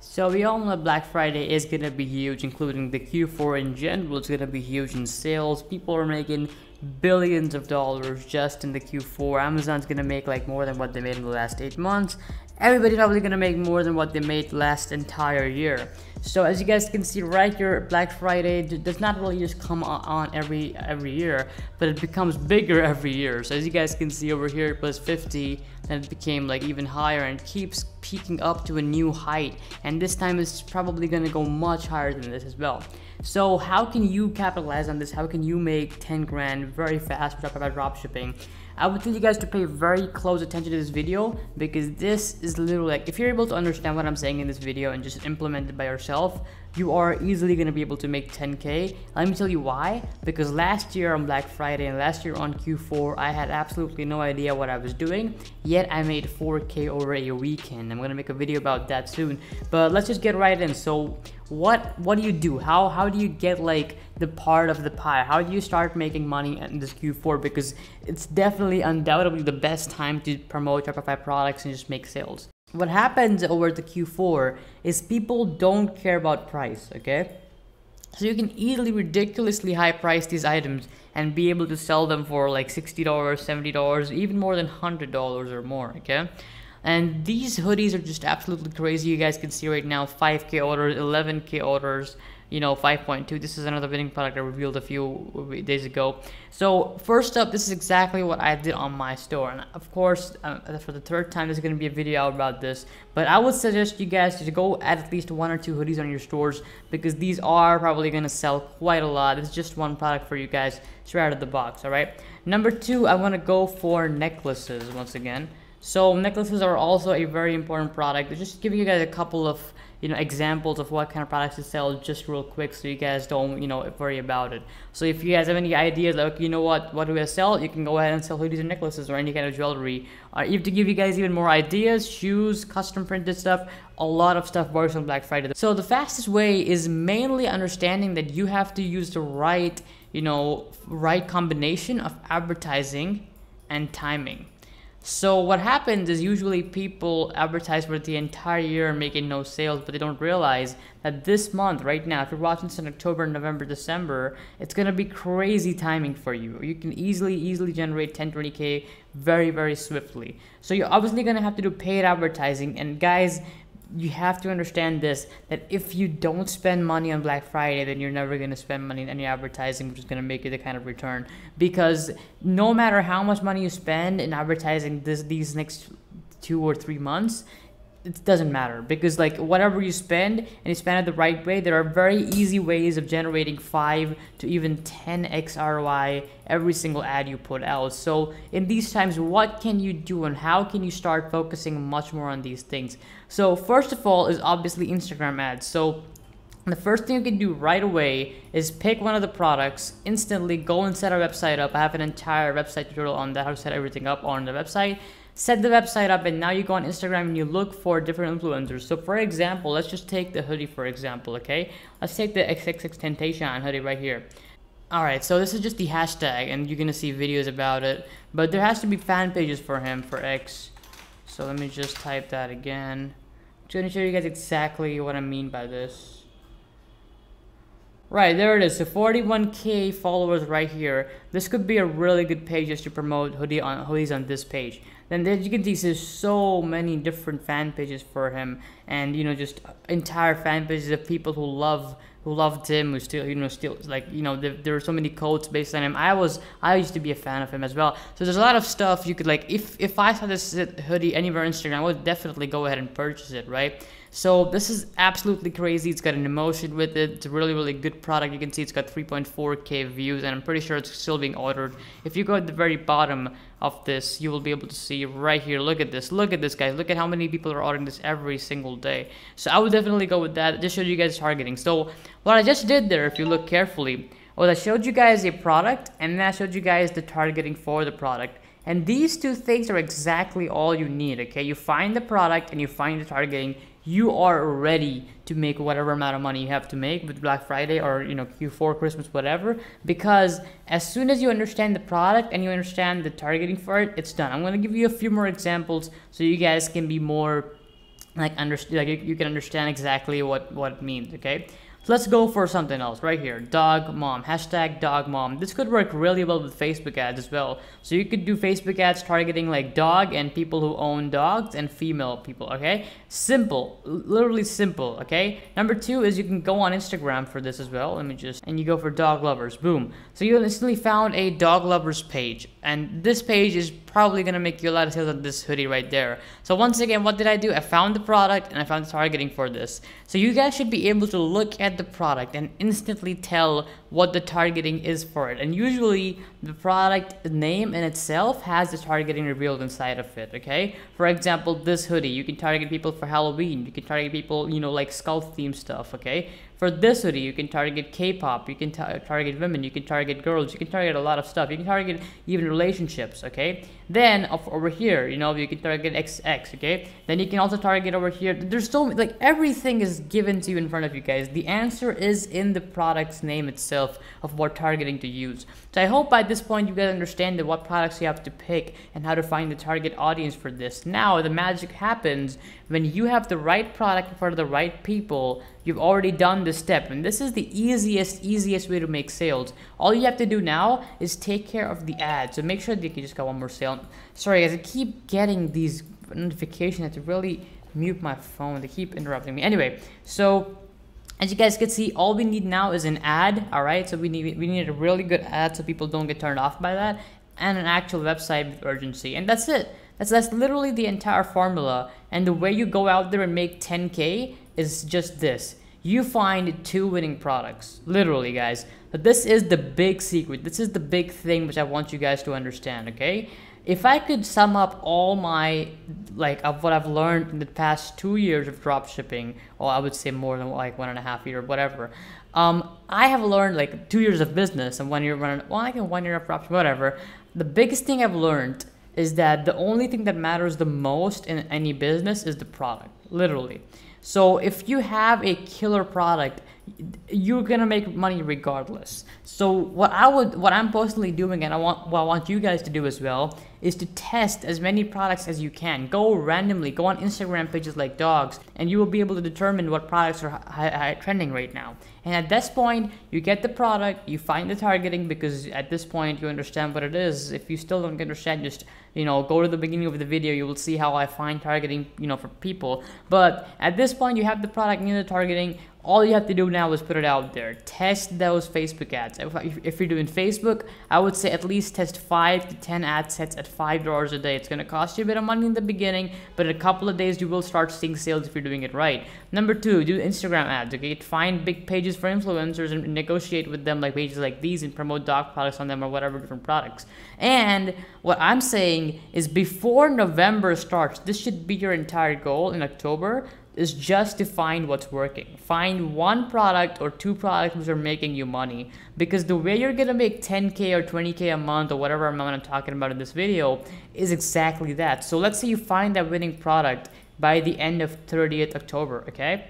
So we all know Black Friday is gonna be huge, including the Q4 in general. It's gonna be huge in sales. People are making billions of dollars just in the Q4. Amazon's gonna make like more than what they made in the last 8 months. Everybody's probably gonna make more than what they made last entire year. So as you guys can see right here, Black Friday does not really just come on every year, but it becomes bigger every year. So as you guys can see over here, it was 50, then it became like even higher and keeps peaking up to a new height. And this time it's probably gonna go much higher than this as well. So how can you capitalize on this? How can you make 10 grand very fast with Shopify dropshipping? I would tell you guys to pay very close attention to this video, because this is literally like, if you're able to understand what I'm saying in this video and just implement it by yourself, you are easily going to be able to make 10K. Let me tell you why. Because last year on Black Friday and last year on Q4, I had absolutely no idea what I was doing, yet I made 4K over a weekend. I'm going to make a video about that soon, but let's just get right in. So what do you do? How do you get like the part of the pie? How do you start making money in this Q4? Because it's definitely undoubtedly the best time to promote Shopify products and just make sales. What happens over the Q4 is people don't care about price, okay? So you can easily ridiculously high price these items and be able to sell them for like $60, $70, even more than $100 or more, okay? And these hoodies are just absolutely crazy. You guys can see right now 5K orders, 11K orders, you know, 5.2. This is another winning product I revealed a few days ago. So first up, this is exactly what I did on my store. And of course, for the third time, there's going to be a video out about this. But I would suggest you guys to go add at least 1 or 2 hoodies on your stores, because these are probably going to sell quite a lot. It's just one product for you guys straight out of the box, all right? Number 2, I want to go for necklaces once again. So necklaces are also a very important product. They're just giving you guys a couple of examples of what kind of products to sell just real quick, so you guys don't worry about it. So if you guys have any ideas like, you know what do I sell, you can go ahead and sell hoodies and necklaces or any kind of jewelry. If to give you guys even more ideas, shoes, custom printed stuff, a lot of stuff works on Black Friday. So the fastest way is mainly understanding that you have to use the right combination of advertising and timing. So what happens is usually people advertise for the entire year making no sales, but they don't realize that this month right now, if you're watching this in October, November, December, it's gonna be crazy timing for you. You can easily generate 10, 20K very, very swiftly. So you're obviously gonna have to do paid advertising. And guys, you have to understand this, that if you don't spend money on Black Friday, then you're never going to spend money in any advertising, which is going to make you the kind of return. Because no matter how much money you spend in advertising these next 2 or 3 months, it doesn't matter, because like whatever you spend and you spend it the right way, there are very easy ways of generating 5 to even 10x ROI every single ad you put out. So in these times, what can you do and how can you start focusing much more on these things? So first of all is obviously Instagram ads. So the first thing you can do right away is pick one of the products, instantly go and set our website up. I have an entire website tutorial on that, how to set everything up on the website. Set the website up, and now you go on Instagram and you look for different influencers. So for example, let's just take the hoodie for example, okay? Let's take the XXXTentacion hoodie right here. Alright, so this is just the hashtag, and you're gonna see videos about it. But there has to be fan pages for him, for X. So let me just type that again. I'm gonna show you guys exactly what I mean by this. Right, there it is. So 41K followers right here. This could be a really good page just to promote hoodies on this page. Then as you can see, there's so many different fan pages for him, and just entire fan pages of people who loved him, who still there are so many quotes based on him. I used to be a fan of him as well. So there's a lot of stuff you could like. If I saw this hoodie anywhere on Instagram, I would definitely go ahead and purchase it, right? So this is absolutely crazy. It's got an emotion with it. It's a really, really good product. You can see it's got 3.4K views, and I'm pretty sure it's still being ordered. If you go at the very bottom of this, you will be able to see right here. Look at this, guys. Look at how many people are ordering this every single day. So I would definitely go with that. Just showed you guys targeting. So what I just did there, if you look carefully, was I showed you guys a product, and then I showed you guys the targeting for the product. And these two things are exactly all you need, okay? You find the product and you find the targeting. You are ready to make whatever amount of money you have to make with Black Friday or Q4, Christmas, whatever, because as soon as you understand the product and you understand the targeting for it, it's done. I'm going to give you a few more examples so you guys can be more like you can understand exactly what it means. Okay, so let's go for something else right here. Dog mom, hashtag dog mom. This could work really well with Facebook ads as well. So you could do Facebook ads targeting like dog and people who own dogs and female people. Okay, simple, literally simple. Okay, number two is you can go on Instagram for this as well. Let me just, and you go for dog lovers. Boom. So you instantly found a dog lovers page, and this page is probably gonna make you a lot of sales on this hoodie right there. So once again, what did I do? I found the product and I found the targeting for this. So you guys should be able to look at the product and instantly tell what the targeting is for it. And usually the product name in itself has the targeting revealed inside of it. Okay, for example, this hoodie, you can target people for Halloween, you can target people, you know, like skull theme stuff. Okay, for this hoodie, you can target K-pop, you can target women, you can target girls, you can target a lot of stuff, you can target even relationships. Okay, then over here, you know, you can target XX. Okay, then you can also target over here. There's so like everything is given to you in front of you guys. The answer is in the product's name itself of what targeting to use. So I hope by this point you guys understand that what products you have to pick and how to find the target audience for this. Now the magic happens when you have the right product for the right people. You've already done this step, and this is the easiest way to make sales. All you have to do now is take care of the ads. So make sure that you can just got one more sale. Sorry guys, I keep getting these notifications. I have to really mute my phone. They keep interrupting me. Anyway, so as you guys can see, all we need now is an ad. All right, so we need a really good ad so people don't get turned off by that, and an actual website with urgency, and that's it. That's literally the entire formula. And the way you go out there and make 10K is just this. You find 2 winning products, literally, guys. But this is the big secret. This is the big thing which I want you guys to understand. Okay, if I could sum up all my of what I've learned in the past 2 years of drop shipping, or I would say more than like 1.5 years, whatever. I have learned like 2 years of business and 1 year running. Well, I can 1 year of drop shipping, whatever. The biggest thing I've learned is that the only thing that matters the most in any business is the product, literally. So if you have a killer product, you're gonna make money regardless. So what I'm personally doing, and what I want you guys to do as well, is to test as many products as you can. Go randomly, go on Instagram pages like dogs, and you will be able to determine what products are high trending right now. And at this point, you get the product, you find the targeting, because at this point you understand what it is. If you still don't understand, just, you know, go to the beginning of the video, you will see how I find targeting, you know, for people. But at this point, you have the product, you know, the targeting. All you have to do now is put it out there. Test those Facebook ads. If you're doing Facebook, I would say at least test 5 to 10 ad sets at $5 a day. It's going to cost you a bit of money in the beginning, but in a couple of days you will start seeing sales if you're doing it right. Number 2, do Instagram ads. Okay, find big pages for influencers and negotiate with them, like pages like these, and promote dog products on them or whatever different products. And what I'm saying is, before November starts, this should be your entire goal in October, is just to find what's working. Find 1 product or 2 products which are making you money, because the way you're gonna make 10K or 20K a month or whatever amount I'm talking about in this video is exactly that. So let's say you find that winning product by the end of 30th October, okay?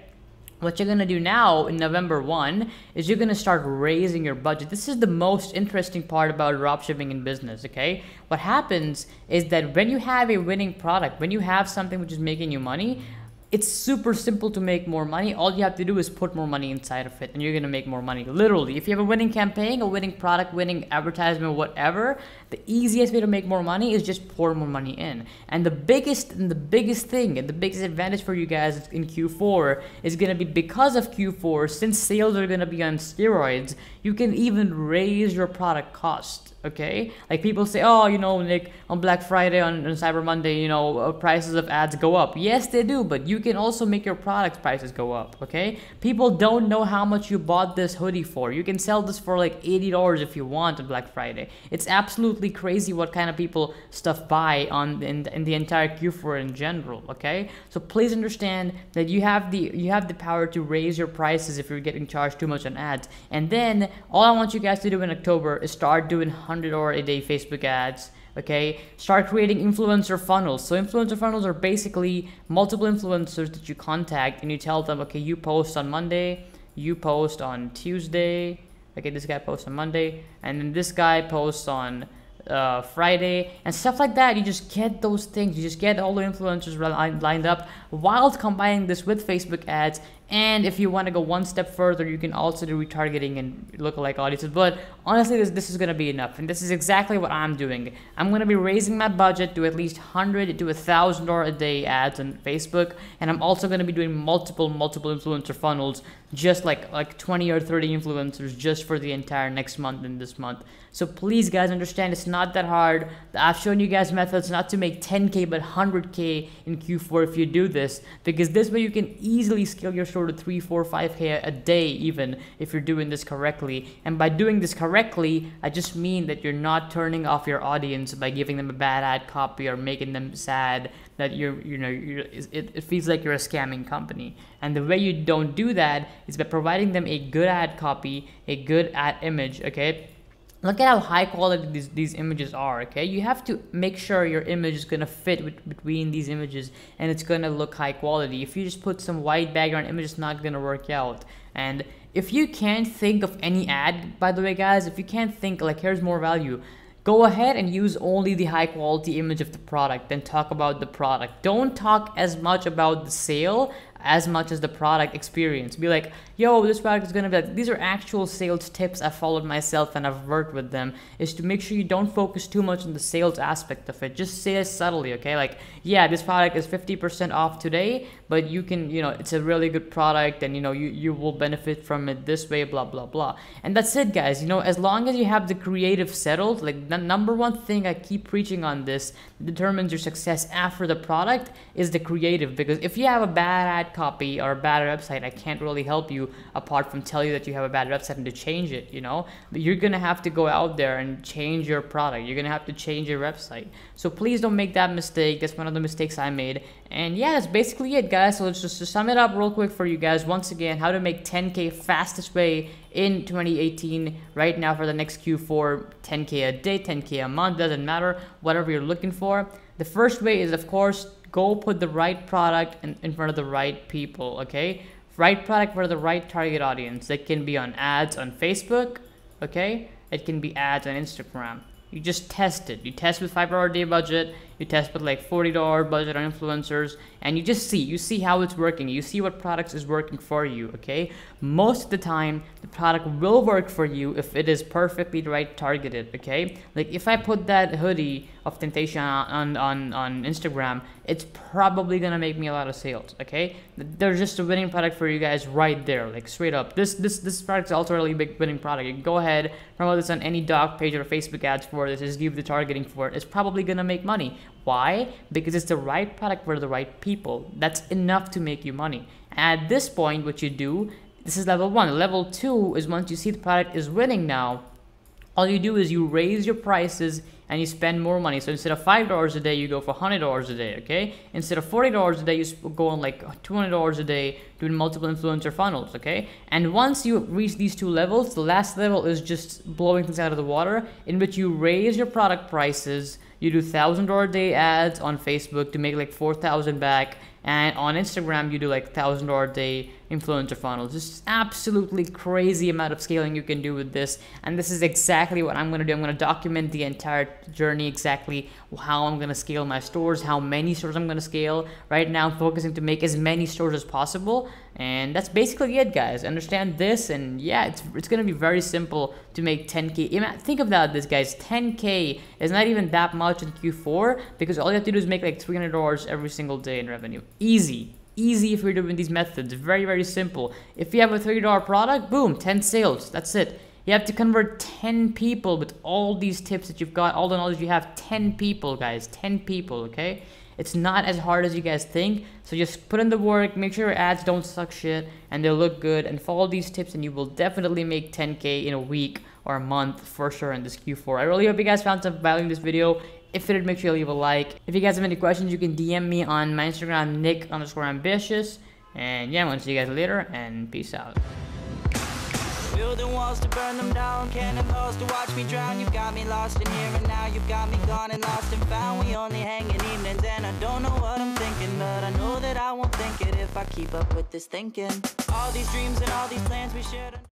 What you're gonna do now in November 1 is you're gonna start raising your budget. This is the most interesting part about dropshipping in business, okay? What happens is that when you have a winning product, when you have something which is making you money, it's super simple to make more money. All you have to do is put more money inside of it, and you're gonna make more money. Literally, if you have a winning campaign, a winning product, winning advertisement, whatever, the easiest way to make more money is just pour more money in. And the biggest thing and the biggest advantage for you guys in Q4 is gonna be, because of Q4, since sales are gonna be on steroids, you can even raise your product cost. Okay, like people say, oh, you know, Nick, on Black Friday, on Cyber Monday, you know, prices of ads go up. Yes, they do, but you can also make your product prices go up. Okay, people don't know how much you bought this hoodie for. You can sell this for like $80 if you want on Black Friday. It's absolutely crazy what kind of people stuff buy in the entire Q4 in general. Okay, so please understand that you have the power to raise your prices if you're getting charged too much on ads. And then all I want you guys to do in October is start doing $100 a day Facebook ads. Okay, start creating influencer funnels. So influencer funnels are basically multiple influencers that you contact, and you tell them, okay, you post on Monday, you post on Tuesday, okay, this guy posts on Monday, and then this guy posts on Friday, and stuff like that. You just get those things. You just get all the influencers lined up while combining this with Facebook ads. And if you want to go one step further, you can also do retargeting and lookalike audiences. But honestly, this is going to be enough. And this is exactly what I'm doing. I'm going to be raising my budget to at least $100 to $1,000 a day ads on Facebook. And I'm also going to be doing multiple influencer funnels, just like 20 or 30 influencers just for the entire next month and this month. So please, guys, understand it's not that hard. I've shown you guys methods not to make 10K but 100K in Q4 if you do this, because this way you can easily scale your store to 3, 4, 5K a day, even if you're doing this correctly. And by doing this correctly, I just mean that you're not turning off your audience by giving them a bad ad copy or making them sad that it feels like you're a scamming company. And the way you don't do that is by providing them a good ad copy, a good ad image, okay? Look at how high quality these images are, okay? You have to make sure your image is gonna fit between these images and it's gonna look high quality. If you just put some white background image, it's not gonna work out. And if you can't think of any ad, by the way, guys, if you can't think, like, here's more value, go ahead and use only the high quality image of the product, then talk about the product. Don't talk as much about the sale as much as the product experience. Be like, yo, this product is gonna be like, these are actual sales tips I followed myself and I've worked with them, is to make sure you don't focus too much on the sales aspect of it. Just say it subtly, okay? Like, yeah, this product is 50% off today, but you can, it's a really good product and, you will benefit from it this way, blah, blah, blah. And that's it, guys. As long as you have the creative settled, like, the number one thing I keep preaching on this determines your success after the product is the creative. Because if you have a bad ad copy or a bad website, I can't really help you apart from tell you that you have a bad website and to change it, but you're gonna have to go out there and change your product. You're gonna have to change your website. So please don't make that mistake. That's one of the mistakes I made. And yeah, that's basically it, guys. So let's just sum it up real quick for you guys. Once again, how to make 10K fastest way in 2018 right now for the next Q4. 10K a day, 10K a month, doesn't matter, whatever you're looking for. The first way is, of course, go put the right product in front of the right people, okay? Right product for the right target audience. That can be on ads on Facebook, okay? It can be ads on Instagram. You just test it. You test with $5 a day budget. You test with like $40 budget on influencers, and you just see. You see how it's working. You see what products is working for you, okay? Most of the time, the product will work for you if it is perfectly right targeted, okay? Like if I put that hoodie of Temptation on Instagram, it's probably gonna make me a lot of sales, okay? There's just a winning product for you guys right there, like straight up. This product is also a really big winning product. You can go ahead, promote this on any doc page or Facebook ads for this, just give the targeting for it. It's probably gonna make money. Why? Because it's the right product for the right people. That's enough to make you money. At this point, what you do, this is level 1. Level 2 is once you see the product is winning now, all you do is you raise your prices and you spend more money. So instead of $5 a day, you go for $100 a day, okay? Instead of $40 a day, you go on like $200 a day doing multiple influencer funnels, okay? And once you reach these two levels, the last level is just blowing things out of the water, in which you raise your product prices. You do $1,000 a day ads on Facebook to make like $4,000 back, and on Instagram you do like $1,000 a day influencer funnels. Just absolutely crazy amount of scaling you can do with this, and this is exactly what I'm gonna do. I'm gonna document the entire journey, exactly how I'm gonna scale my stores, how many stores I'm gonna scale. Right now I'm focusing to make as many stores as possible, and that's basically it, guys. Understand this, and yeah, it's gonna be very simple to make 10K. Think about this, guys. 10K is not even that much in Q4 because all you have to do is make like $300 every single day in revenue. Easy if you're doing these methods. Very, very simple. If you have a $30 product, boom, 10 sales. That's it. You have to convert 10 people with all these tips that you've got, all the knowledge you have. 10 people, guys. 10 people, okay? It's not as hard as you guys think. So just put in the work, make sure your ads don't suck shit and they'll look good, and follow these tips and you will definitely make 10K in a week or a month for sure in this Q4. I really hope you guys found some value in this video. If it did, make sure you leave a like. If you guys have any questions, you can DM me on my Instagram, Nick_ambitious. And yeah, I'm gonna see you guys later, and peace out. Building walls to burn them down, cannonballs to watch me drown. You've got me lost in here and now, you've got me gone and lost and found. We only hang in evenings and I don't know what I'm thinking, but I know that I won't think it if I keep up with this thinking. All these dreams and all these plans we shared.